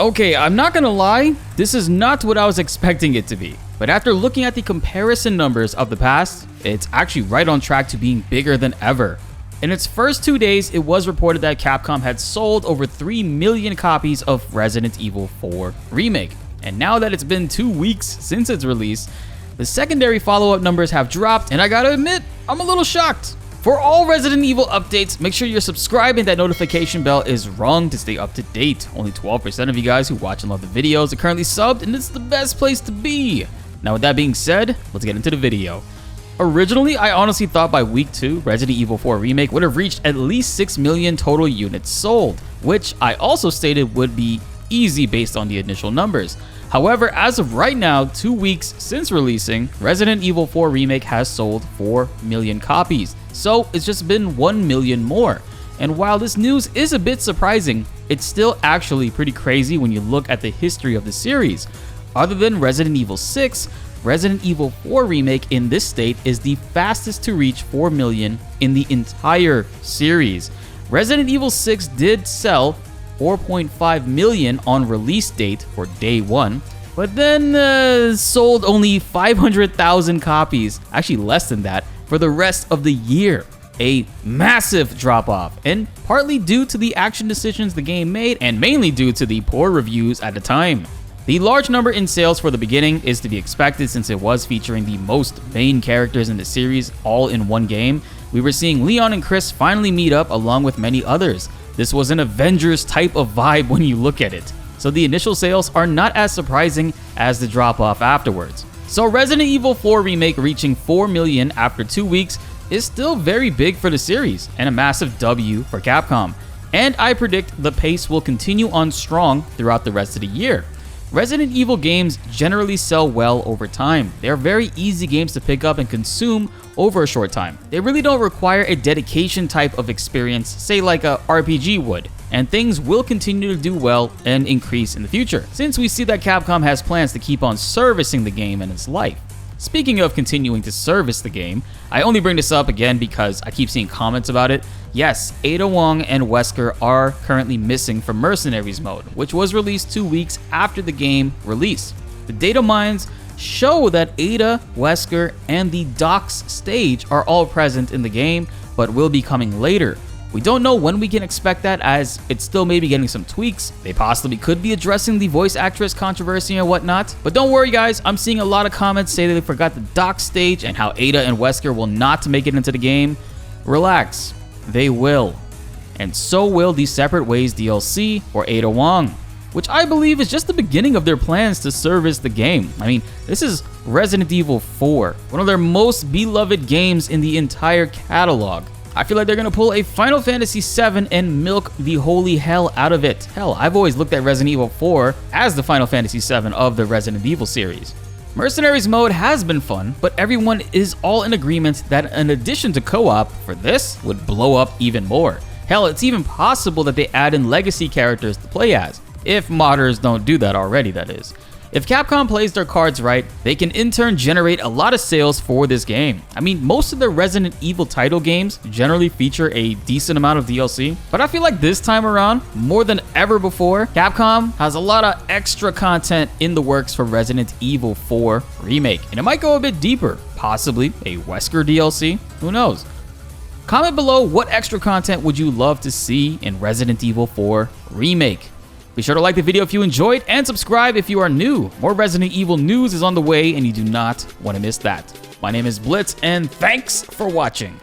Okay, I'm not gonna lie, this is not what I was expecting it to be. But after looking at the comparison numbers of the past, it's actually right on track to being bigger than ever. In its first 2 days, it was reported that Capcom had sold over 3 million copies of Resident Evil 4 Remake. And now that it's been 2 weeks since its release, the secondary follow-up numbers have dropped, and I gotta admit, I'm a little shocked. For all Resident Evil updates, make sure you're subscribed and that notification bell is rung to stay up to date. Only 12% of you guys who watch and love the videos are currently subbed, and it's the best place to be. Now with that being said, let's get into the video. Originally, I honestly thought by week 2, Resident Evil 4 Remake would have reached at least 6 million total units sold, which I also stated would be easy based on the initial numbers. However, as of right now, 2 weeks since releasing, Resident Evil 4 Remake has sold 4 million copies. So it's just been 1 million more. And while this news is a bit surprising, it's still actually pretty crazy when you look at the history of the series. Other than Resident Evil 6, Resident Evil 4 Remake in this state is the fastest to reach 4 million in the entire series. Resident Evil 6 did sell 4.5 million on release date for day 1, but then sold only 500,000 copies, actually less than that, for the rest of the year. A massive drop off, and partly due to the action decisions the game made, and mainly due to the poor reviews at the time. The large number in sales for the beginning is to be expected since it was featuring the most main characters in the series all in one game. We were seeing Leon and Chris finally meet up along with many others. This was an Avengers type of vibe when you look at it. So the initial sales are not as surprising as the drop off afterwards. So Resident Evil 4 Remake reaching 4 million after 2 weeks is still very big for the series and a massive W for Capcom. And I predict the pace will continue on strong throughout the rest of the year. Resident Evil games generally sell well over time. They are very easy games to pick up and consume over a short time. They really don't require a dedication type of experience, say like a RPG would, and things will continue to do well and increase in the future, since we see that Capcom has plans to keep on servicing the game and its life. Speaking of continuing to service the game, I only bring this up again because I keep seeing comments about it. Yes, Ada Wong and Wesker are currently missing from Mercenaries mode, which was released 2 weeks after the game release. The data mines show that Ada, Wesker, and the docks stage are all present in the game, but will be coming later. We don't know when we can expect that, as it's still maybe getting some tweaks. They possibly could be addressing the voice actress controversy and whatnot. But don't worry guys, I'm seeing a lot of comments say that they forgot the dock stage and how Ada and Wesker will not make it into the game. Relax, they will. And so will the Separate Ways DLC for Ada Wong, which I believe is just the beginning of their plans to service the game. I mean, this is Resident Evil 4, one of their most beloved games in the entire catalog. I feel like they're gonna pull a Final Fantasy VII and milk the holy hell out of it. Hell, I've always looked at Resident Evil 4 as the Final Fantasy VII of the Resident Evil series. Mercenaries mode has been fun, but everyone is all in agreement that an addition to co-op for this would blow up even more. Hell, it's even possible that they add in legacy characters to play as, if modders don't do that already, that is. If Capcom plays their cards right, they can in turn generate a lot of sales for this game. I mean, most of the Resident Evil title games generally feature a decent amount of DLC, but I feel like this time around, more than ever before, Capcom has a lot of extra content in the works for Resident Evil 4 Remake, and it might go a bit deeper, possibly a Wesker DLC, who knows? Comment below what extra content would you love to see in Resident Evil 4 Remake. Be sure to like the video if you enjoyed and subscribe if you are new. More Resident Evil news is on the way and you do not want to miss that. My name is BltzZ and thanks for watching.